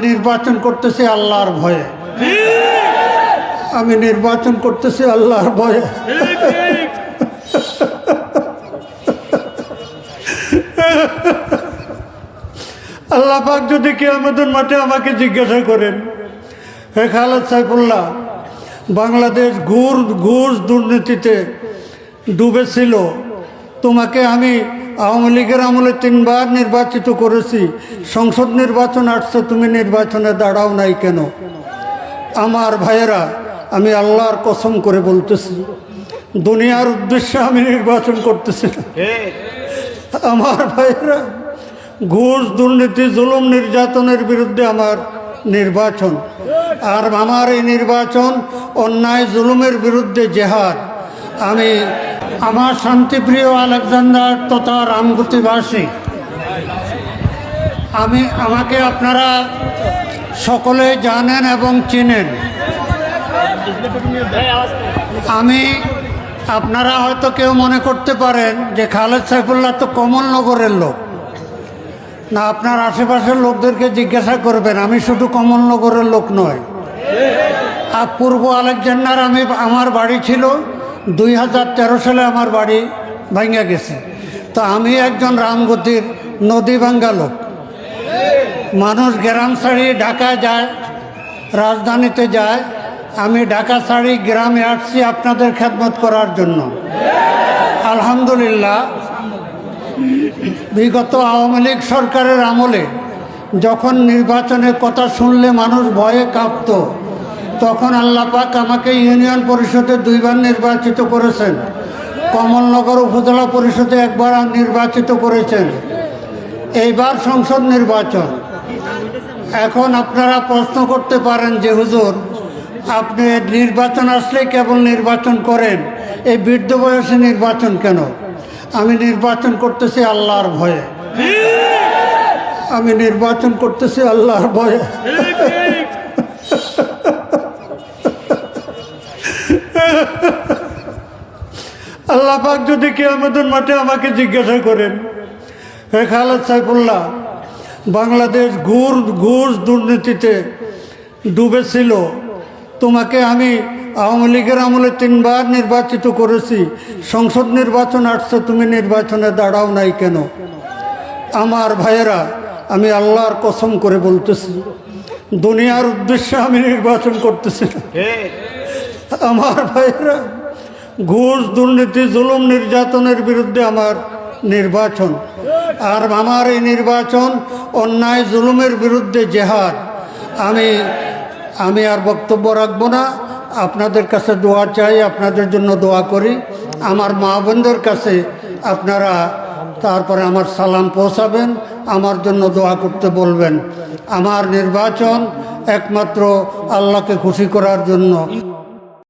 নির্বাচন করতেছি আল্লাহর ভয়ে, আমি নির্বাচন করতেছি আল্লাহর ভয়ে। আল্লাহ পাক যদি কিয়ামতের মাঠে আমাকে জিজ্ঞাসা করেন, হে খালেদ সাইফুল্লাহ, বাংলাদেশ ঘুষ দুর্নীতিতে ডুবেছিল, তোমাকে আমি আওয়ামী লীগের আমলে 3 বার নির্বাচিত করেছি, সংসদ নির্বাচন আসছে, তুমি নির্বাচনে দাঁড়াও নাই কেন? আমার ভাইয়েরা, আমি আল্লাহর কসম করে বলতেছি, দুনিয়ার উদ্দেশ্যে আমি নির্বাচন করতেছি না। আমার ভাইয়েরা, ঘুষ দুর্নীতি জুলুম নির্যাতনের বিরুদ্ধে আমার নির্বাচন, আর আমার এই নির্বাচন অন্যায় জুলুমের বিরুদ্ধে জেহাদ। আমি আমার শান্তিপ্রিয় আলেকজান্ডার তথা রামগতিবাসী, আমাকে আপনারা সকলে জানেন এবং চিনেন। আপনারা হয়তো কেউ মনে করতে পারেন যে খালেদ সাইফুল্লাহ তো কমলনগরের লোক না, আপনার আশেপাশের লোকদেরকে জিজ্ঞাসা করবেন, আমি শুধু কমলনগরের লোক নয়। আর পূর্ব আলেকজান্ডার আমার বাড়ি ছিল, 2013 সালে আমার বাড়ি ভাঙ্গা গেছে। তো আমি একজন রামগতির নদী ভাঙ্গা লোক। মানুষ গ্রাম ছাড়ি ঢাকায় যায়, রাজধানীতে যায়, আমি ঢাকা ছাড়ি গ্রামে আসছি আপনাদের খেদমত করার জন্য। আলহামদুলিল্লাহ, বিগত আওয়ামী লীগ সরকারের আমলে যখন নির্বাচনের কথা শুনলে মানুষ ভয়ে কাঁপত, তখন আল্লাহ পাক আমাকে ইউনিয়ন পরিষদে 2 বার নির্বাচিত করেছেন, কমলনগর উপজেলা পরিষদে 1 বার নির্বাচিত করেছেন, এইবার সংসদ নির্বাচন। এখন আপনারা প্রশ্ন করতে পারেন যে হুজুর, আপনি নির্বাচন আসলে কেবল নির্বাচন করেন, এই বৃদ্ধ বয়সে নির্বাচন কেন? আমি নির্বাচন করতেছি আল্লাহর ভয়ে, আমি নির্বাচন করতেছি আল্লাহর ভয়ে। আল্লাহ পাক যদি কিয়ামতের মাঠে আমাকে জিজ্ঞাসা করেন, হে খালেদ সাইফুল্লাহ, বাংলাদেশ ঘুষ দুর্নীতিতে ডুবেছিল, তোমাকে আমি আওয়ামী লীগের আমলে 3 বার নির্বাচিত করেছি, সংসদ নির্বাচন আসছে, তুমি নির্বাচনে দাঁড়াও নাই কেন? আমার ভাইয়েরা, আমি আল্লাহর কসম করে বলতেছি, দুনিয়ার উদ্দেশ্যে আমি নির্বাচন করতেছি না। আমার ভাইয়েরা, ঘুষ দুর্নীতি জুলুম নির্যাতনের বিরুদ্ধে আমার নির্বাচন, আর আমার এই নির্বাচন অন্যায় জুলুমের বিরুদ্ধে জেহাদ। আমি আর বক্তব্য রাখবো না, আপনাদের কাছে দোয়া চাই, আপনাদের জন্য দোয়া করি। আমার মা বোনদের কাছে আপনারা তারপরে আমার সালাম পৌঁছাবেন, আমার জন্য দোয়া করতে বলবেন। আমার নির্বাচন একমাত্র আল্লাহকে খুশি করার জন্য।